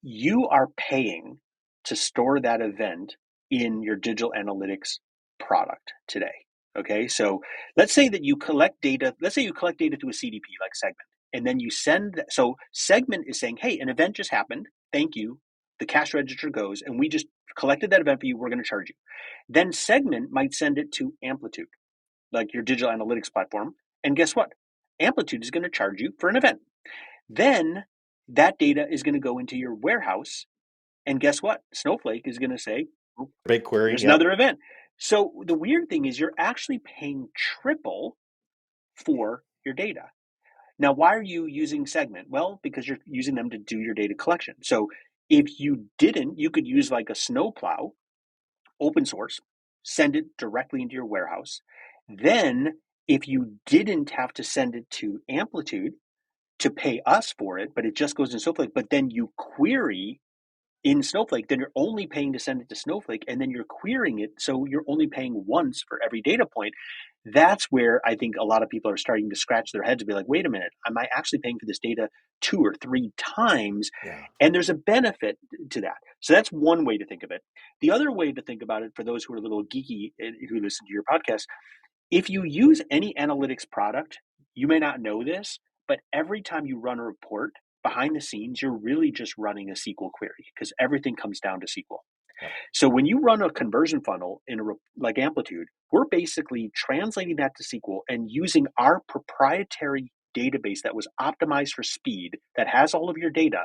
[SPEAKER 3] you are paying to store that event in your digital analytics product today. Okay, so let's say that you collect data. Let's say you collect data through a CDP like Segment, and then you send. So Segment is saying, "Hey, an event just happened. Thank you." The cash register goes, and we just collected that event for you. We're going to charge you. Then Segment might send it to Amplitude, like your digital analytics platform, and guess what? Amplitude is going to charge you for an event. Then that data is going to go into your warehouse. And guess what? Snowflake is going to say, oh,
[SPEAKER 2] BigQuery,
[SPEAKER 3] here's
[SPEAKER 2] yep.
[SPEAKER 3] another event. So the weird thing is you're actually paying triple for your data. Now, why are you using Segment? Well, because you're using them to do your data collection. So if you didn't, you could use like a snowplow, open source, send it directly into your warehouse. Then if you didn't have to send it to Amplitude to pay us for it, but it just goes in Snowflake, but then you query in Snowflake, then you're only paying to send it to Snowflake, and then you're querying it, so you're only paying once for every data point. That's where I think a lot of people are starting to scratch their heads and be like, wait a minute, am I actually paying for this data 2 or 3 times?
[SPEAKER 2] Yeah.
[SPEAKER 3] And there's a benefit to that. So that's one way to think of it. The other way to think about it, for those who are a little geeky who listen to your podcast, if you use any analytics product, you may not know this, but every time you run a report behind the scenes, you're really just running a SQL query because everything comes down to SQL.
[SPEAKER 2] Yep.
[SPEAKER 3] So when you run a conversion funnel in like Amplitude, we're basically translating that to SQL and using our proprietary database that was optimized for speed that has all of your data.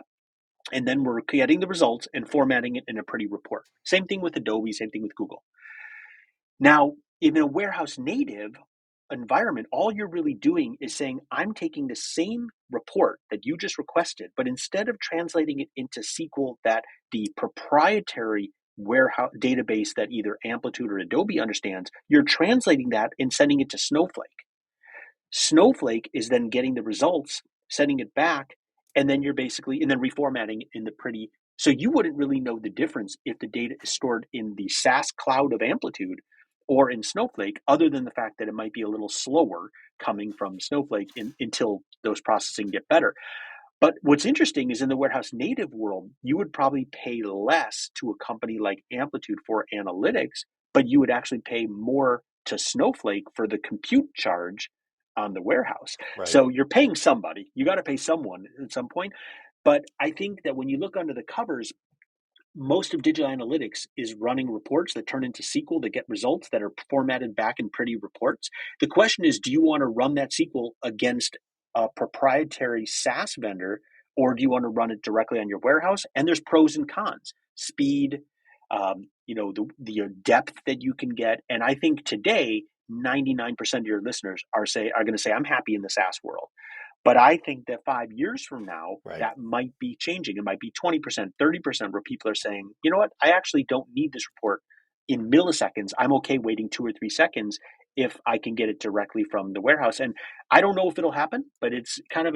[SPEAKER 3] And then we're getting the results and formatting it in a pretty report. Same thing with Adobe, same thing with Google. Now, in a warehouse native environment, all you're really doing is saying, I'm taking the same report that you just requested, but instead of translating it into SQL that the proprietary warehouse database that either Amplitude or Adobe understands, you're translating that and sending it to Snowflake. Snowflake is then getting the results, sending it back, and then reformatting it in the pretty. So you wouldn't really know the difference if the data is stored in the SaaS cloud of Amplitude or in Snowflake, other than the fact that it might be a little slower coming from Snowflake until those processing get better. But what's interesting is in the warehouse native world, you would probably pay less to a company like Amplitude for analytics, but you would actually pay more to Snowflake for the compute charge on the warehouse.
[SPEAKER 2] Right.
[SPEAKER 3] So you're paying somebody. You got to pay someone at some point. But I think that when you look under the covers, most of digital analytics is running reports that turn into SQL that get results that are formatted back in pretty reports. The question is, do you want to run that SQL against a proprietary SaaS vendor, or do you want to run it directly on your warehouse? And there's pros and cons: speed, the depth that you can get. And I think today, 99% of your listeners are going to say, I'm happy in the SaaS world. But I think that 5 years from now,
[SPEAKER 2] Right.
[SPEAKER 3] that might be changing. It might be 20%, 30% where people are saying, you know what, I actually don't need this report in milliseconds. I'm okay waiting 2 or 3 seconds if I can get it directly from the warehouse. And I don't know if it'll happen, but it's kind of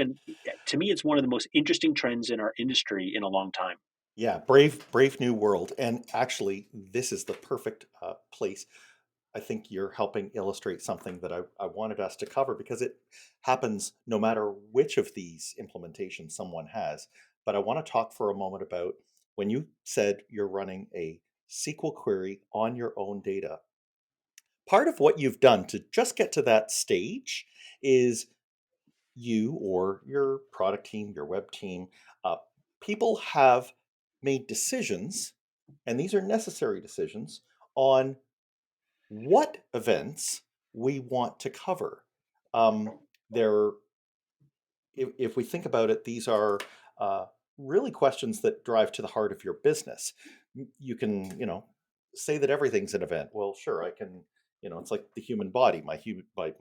[SPEAKER 3] to me, it's one of the most interesting trends in our industry in a long time.
[SPEAKER 2] Yeah, brave new world. And actually, this is the perfect place. I think you're helping illustrate something that I wanted us to cover because it happens no matter which of these implementations someone has. But I want to talk for a moment about when you said you're running a SQL query on your own data. Part of what you've done to just get to that stage is you or your product team, your web team, uh, people have made decisions, and these are necessary decisions, on what events we want to cover. There, if we think about it, these are really questions that drive to the heart of your business. You can, say that everything's an event. Well, sure, I can. It's like the human body. My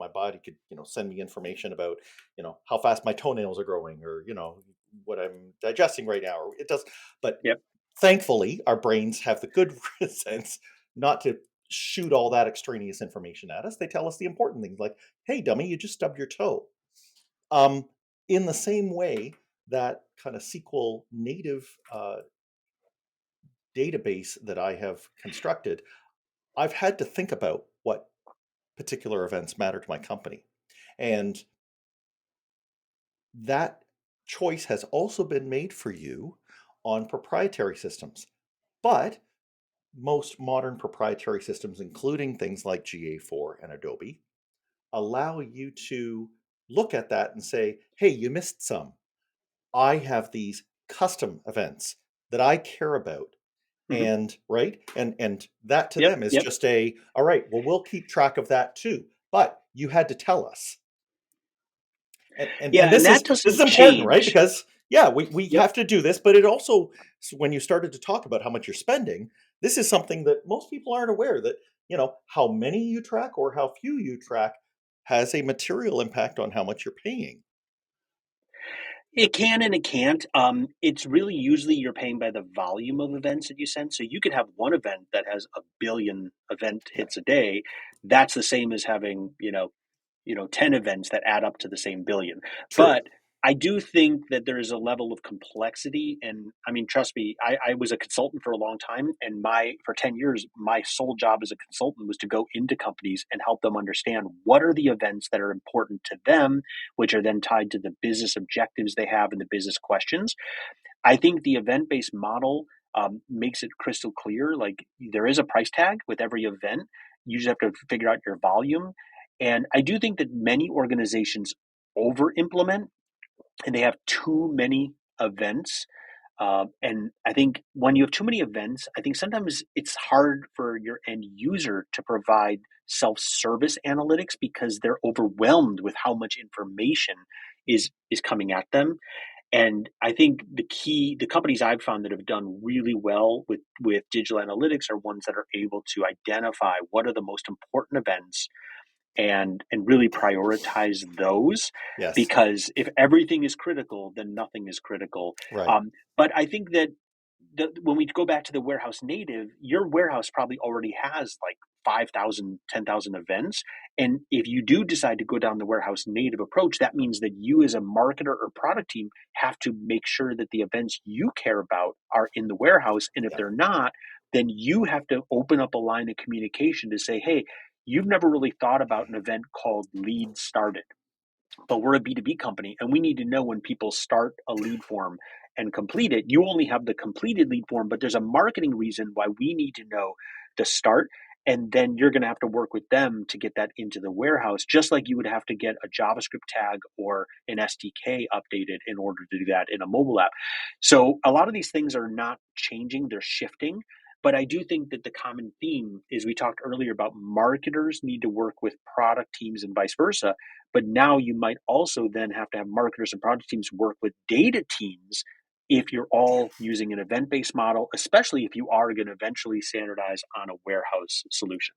[SPEAKER 2] body could, send me information about, how fast my toenails are growing, or what I'm digesting right now. Or it does, but
[SPEAKER 3] Yep.
[SPEAKER 2] thankfully, our brains have the good sense not to shoot all that extraneous information at us. They tell us the important things, like, "Hey, dummy, you just stubbed your toe." Um, in the same way, that kind of SQL native database that I have constructed, I've had to think about what particular events matter to my company. And that choice has also been made for you on proprietary systems. But most modern proprietary systems, including things like GA4 and Adobe, allow you to look at that and say, hey, you missed some. I have these custom events that I care about.
[SPEAKER 3] Hmm.
[SPEAKER 2] And right. And that to
[SPEAKER 3] Yep,
[SPEAKER 2] them is
[SPEAKER 3] yep.
[SPEAKER 2] just all right, well, we'll keep track of that too. But you had to tell us. And
[SPEAKER 3] Yeah, and
[SPEAKER 2] this
[SPEAKER 3] that
[SPEAKER 2] is
[SPEAKER 3] doesn't
[SPEAKER 2] important, right?
[SPEAKER 3] change.
[SPEAKER 2] Because yeah, we
[SPEAKER 3] Yep.
[SPEAKER 2] have to do this, but it also, when you started to talk about how much you're spending, this is something that most people aren't aware that, how many you track or how few you track has a material impact on how much you're paying.
[SPEAKER 3] It can and it can't. It's really usually you're paying by the volume of events that you send. So you could have one event that has a billion event
[SPEAKER 2] Yeah,
[SPEAKER 3] hits a day. That's the same as having, 10 events that add up to the same billion.
[SPEAKER 2] true.
[SPEAKER 3] But I do think that there is a level of complexity. And I mean, trust me, I was a consultant for a long time. And for 10 years, my sole job as a consultant was to go into companies and help them understand what are the events that are important to them, which are then tied to the business objectives they have and the business questions. I think the event based model makes it crystal clear. Like there is a price tag with every event. You just have to figure out your volume. And I do think that many organizations over implement and they have too many events. And I think when you have too many events, I think sometimes it's hard for your end user to provide self service analytics because they're overwhelmed with how much information is coming at them. And I think the companies I've found that have done really well with digital analytics are ones that are able to identify what are the most important events and really prioritize those,
[SPEAKER 2] Yes.
[SPEAKER 3] because if everything is critical, then nothing is critical.
[SPEAKER 2] Right.
[SPEAKER 3] But I think that when we go back to the warehouse native, your warehouse probably already has like 5,000, 10,000 events. And if you do decide to go down the warehouse native approach, that means that you as a marketer or product team have to make sure that the events you care about are in the warehouse. And if
[SPEAKER 2] Yeah.
[SPEAKER 3] they're not, then you have to open up a line of communication to say, hey, you've never really thought about an event called lead started, but we're a B2B company and we need to know when people start a lead form and complete it. You only have the completed lead form, but there's a marketing reason why we need to know the start. And then you're going to have to work with them to get that into the warehouse, just like you would have to get a JavaScript tag or an SDK updated in order to do that in a mobile app. So a lot of these things are not changing, they're shifting. But I do think that the common theme is we talked earlier about marketers need to work with product teams and vice versa. But now you might also then have to have marketers and product teams work with data teams if you're all using an event based model, especially if you are going to eventually standardize on a warehouse solution.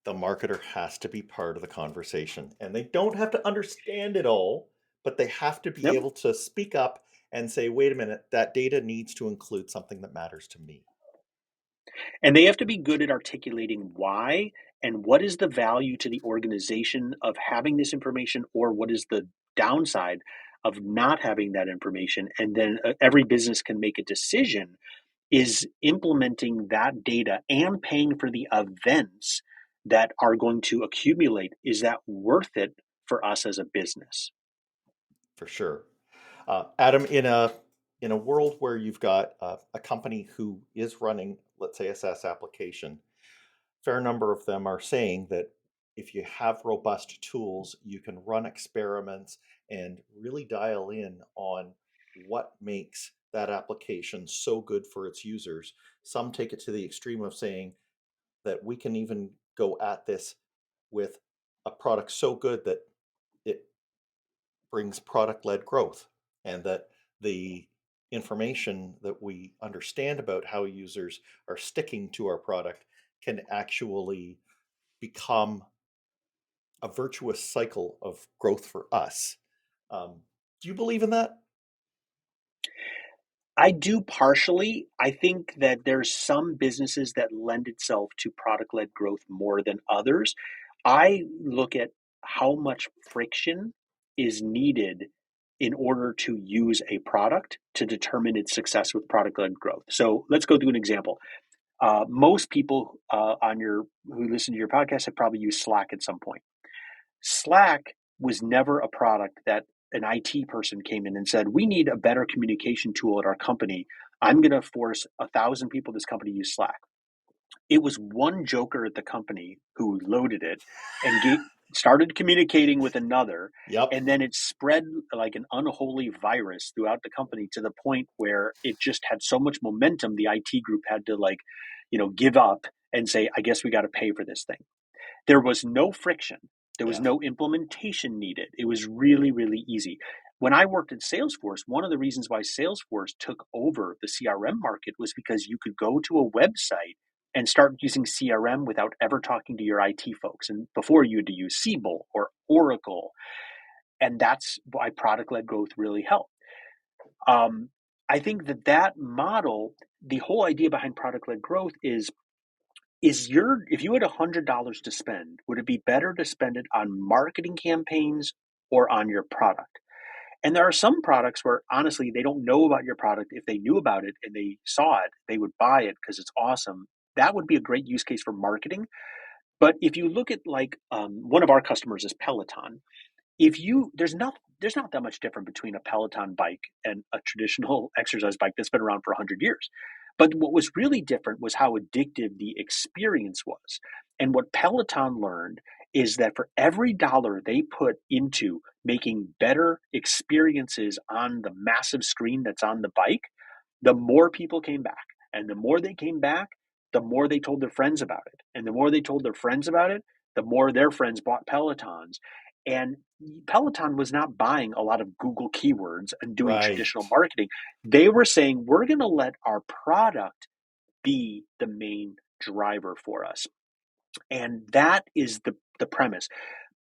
[SPEAKER 2] The marketer has to be part of the conversation, and they don't have to understand it all, but they have to be
[SPEAKER 3] Yep.
[SPEAKER 2] able to speak up and say, wait a minute, that data needs to include something that matters to me.
[SPEAKER 3] And they have to be good at articulating why and what is the value to the organization of having this information, or what is the downside of not having that information. And then every business can make a decision, is implementing that data and paying for the events that are going to accumulate, is that worth it for us as a business?
[SPEAKER 2] For sure. Adam, in a world where you've got a company who is running, let's say, a SaaS application, fair number of them are saying that if you have robust tools, you can run experiments and really dial in on what makes that application so good for its users. Some take it to the extreme of saying that we can even go at this with a product so good that it brings product led growth, and that the information that we understand about how users are sticking to our product can actually become a virtuous cycle of growth for us. Do you believe in that?
[SPEAKER 3] I do partially. I think that there's some businesses that lend itself to product led growth more than others. I look at how much friction is needed in order to use a product to determine its success with product led growth. So let's go through an example. Most people who listen to your podcast have probably used Slack at some point. Slack was never a product that an IT person came in and said, we need a better communication tool at our company. I'm going to force 1,000 people at this company use Slack. It was one joker at the company who loaded it and started communicating with another.
[SPEAKER 2] Yep.
[SPEAKER 3] And then it spread like an unholy virus throughout the company to the point where it just had so much momentum. The IT group had to give up and say, I guess we got to pay for this thing. There was no friction. There was
[SPEAKER 2] Yeah.
[SPEAKER 3] no implementation needed. It was really, really easy. When I worked at Salesforce, one of the reasons why Salesforce took over the CRM market was because you could go to a website and start using CRM without ever talking to your IT folks. And before, you had to use Siebel or Oracle. And that's why product-led growth really helped. I think that model, the whole idea behind product-led growth is if you had $100 to spend, would it be better to spend it on marketing campaigns or on your product? And there are some products where honestly, they don't know about your product. If they knew about it and they saw it, they would buy it because it's awesome. That would be a great use case for marketing. But if you look at one of our customers is Peloton. There's not that much different between a Peloton bike and a traditional exercise bike that's been around for 100 years. But what was really different was how addictive the experience was. And what Peloton learned is that for every dollar they put into making better experiences on the massive screen that's on the bike, the more people came back. And the more they came back, the more they told their friends about it. And the more they told their friends about it, the more their friends bought Pelotons. And Peloton was not buying a lot of Google keywords and doing
[SPEAKER 2] Right.
[SPEAKER 3] traditional marketing. They were saying, we're going to let our product be the main driver for us. And that is the premise.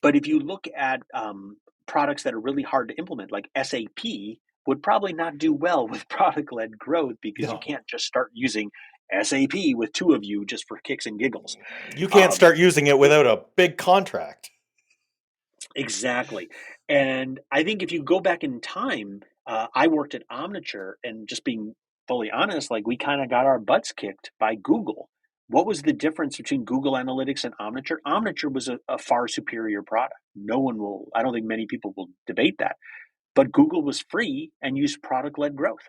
[SPEAKER 3] But if you look at products that are really hard to implement, like SAP would probably not do well with product-led growth because you
[SPEAKER 2] No.
[SPEAKER 3] can't just start using SAP with two of you just for kicks and giggles.
[SPEAKER 2] You can't start using it without a big contract.
[SPEAKER 3] Exactly. And I think if you go back in time, I worked at Omniture, and just being fully honest, like we kind of got our butts kicked by Google. What was the difference between Google Analytics and Omniture? Omniture was a far superior product. I don't think many people will debate that. But Google was free and used product-led growth.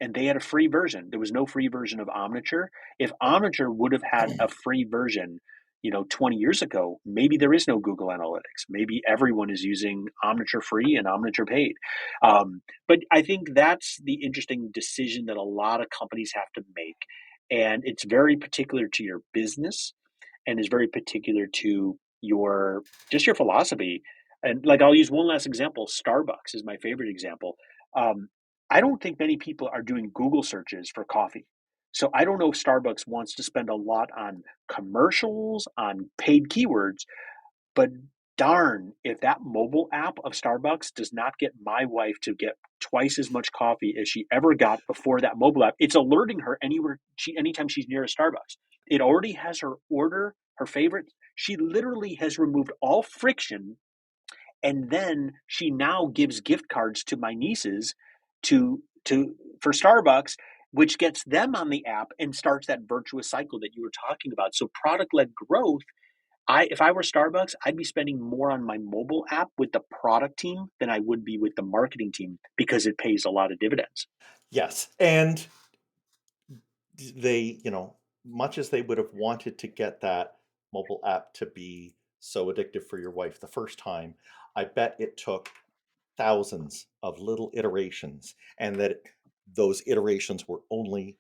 [SPEAKER 3] And they had a free version. There was no free version of Omniture. If Omniture would have had a free version, 20 years ago, maybe there is no Google Analytics. Maybe everyone is using Omniture free and Omniture paid. But I think that's the interesting decision that a lot of companies have to make. And it's very particular to your business and is very particular to your philosophy. And like, I'll use one last example. Starbucks is my favorite example. Um, I don't think many people are doing Google searches for coffee. So I don't know if Starbucks wants to spend a lot on commercials, on paid keywords, but darn, if that mobile app of Starbucks does not get my wife to get twice as much coffee as she ever got before that mobile app, it's alerting her anytime she's near a Starbucks. It already has her order, her favorite. She literally has removed all friction, and then she now gives gift cards to my nieces to for Starbucks, which gets them on the app and starts that virtuous cycle that you were talking about. So product-led growth, if I were Starbucks, I'd be spending more on my mobile app with the product team than I would be with the marketing team because it pays a lot of dividends.
[SPEAKER 2] Yes. And they, much as they would have wanted to get that mobile app to be so addictive for your wife the first time, I bet it took thousands of little iterations, and that those iterations were only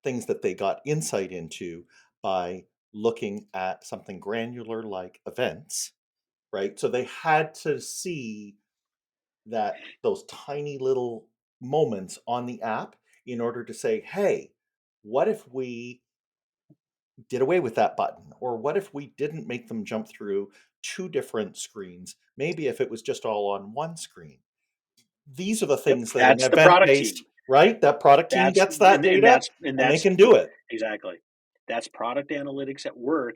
[SPEAKER 2] things that they got insight into by looking at something granular like events, right? So they had to see that those tiny little moments on the app in order to say, hey, what if we did away with that button? Or what if we didn't make them jump through two different screens? Maybe if it was just all on one screen. These are the
[SPEAKER 3] Yep,
[SPEAKER 2] things that an
[SPEAKER 3] that's the
[SPEAKER 2] event
[SPEAKER 3] product
[SPEAKER 2] based,
[SPEAKER 3] team.
[SPEAKER 2] right? That product team
[SPEAKER 3] That's
[SPEAKER 2] gets that
[SPEAKER 3] and
[SPEAKER 2] data and they
[SPEAKER 3] that's
[SPEAKER 2] can do it.
[SPEAKER 3] exactly. That's product analytics at work.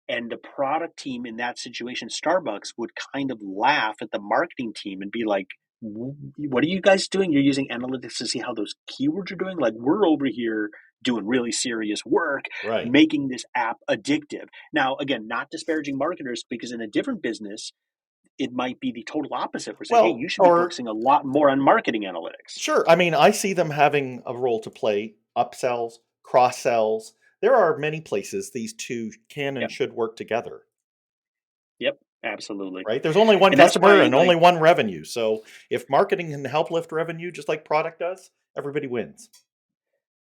[SPEAKER 3] And the product team in that situation, Starbucks, would kind of laugh at the marketing team and be like, what are you guys doing? You're using analytics to see how those keywords are doing? Like, we're over here doing really serious work,
[SPEAKER 2] Right.
[SPEAKER 3] making this app addictive. Now, again, not disparaging marketers, because in a different business, it might be the total opposite. We're saying, hey,
[SPEAKER 2] Well,
[SPEAKER 3] you should be
[SPEAKER 2] or
[SPEAKER 3] focusing a lot more on marketing analytics.
[SPEAKER 2] sure. I mean, I see them having a role to play, upsells, cross sells. There are many places these two can and
[SPEAKER 3] Yep.
[SPEAKER 2] should work together,
[SPEAKER 3] Yep. Absolutely.
[SPEAKER 2] right? There's only one
[SPEAKER 3] And that's
[SPEAKER 2] customer
[SPEAKER 3] why,
[SPEAKER 2] and only one revenue. So if marketing can help lift revenue just like product does, everybody wins.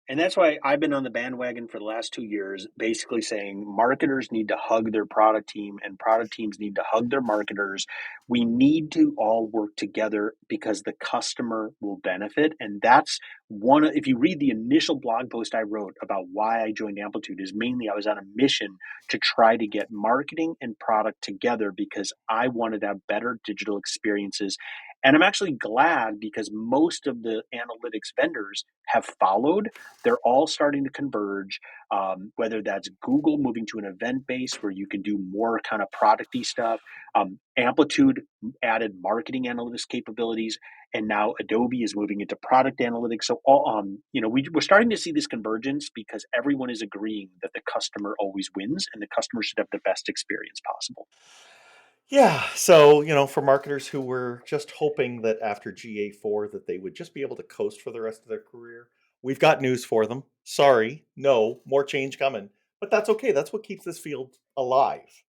[SPEAKER 3] And that's why I've been on the bandwagon for the last 2 years, basically saying marketers need to hug their product team and product teams need to hug their marketers. We need to all work together because the customer will benefit. And that's if you read the initial blog post I wrote about why I joined Amplitude, is mainly I was on a mission to try to get marketing and product together because I wanted to have better digital experiences. And I'm actually glad because most of the analytics vendors have followed. They're all starting to converge, whether that's Google moving to an event base where you can do more kind of producty stuff. Amplitude added marketing analytics capabilities, and now Adobe is moving into product analytics. So, we're starting to see this convergence because everyone is agreeing that the customer always wins, and the customer should have the best experience possible.
[SPEAKER 2] Yeah. So, for marketers who were just hoping that after GA4 that they would just be able to coast for the rest of their career, we've got news for them. Sorry, no, more change coming. But that's okay. That's what keeps this field alive.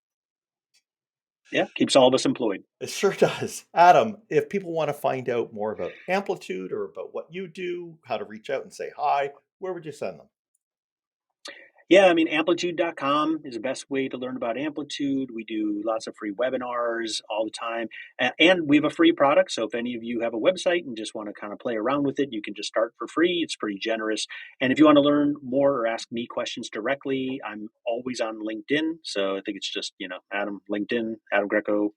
[SPEAKER 3] Yeah, keeps all of us employed.
[SPEAKER 2] It sure does. Adam, if people want to find out more about Amplitude or about what you do, how to reach out and say hi, where would you send them?
[SPEAKER 3] Yeah, I mean, amplitude.com is the best way to learn about Amplitude. We do lots of free webinars all the time. And we have a free product. So if any of you have a website and just want to kind of play around with it, you can just start for free. It's pretty generous. And if you want to learn more or ask me questions directly, I'm always on LinkedIn. So I think it's just, LinkedIn, Adam Greco,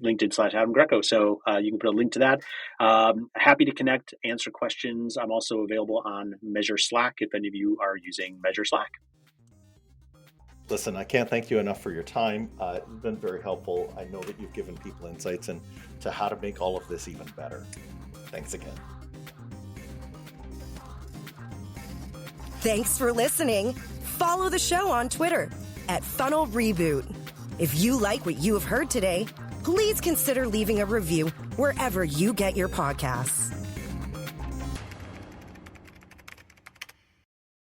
[SPEAKER 3] LinkedIn/Adam Greco. So you can put a link to that. Happy to connect, answer questions. I'm also available on Measure Slack if any of you are using Measure Slack.
[SPEAKER 2] Listen, I can't thank you enough for your time. You've been very helpful. I know that you've given people insights into how to make all of this even better. Thanks again.
[SPEAKER 1] Thanks for listening. Follow the show on Twitter @Funnel Reboot. If you like what you have heard today, please consider leaving a review wherever you get your podcasts.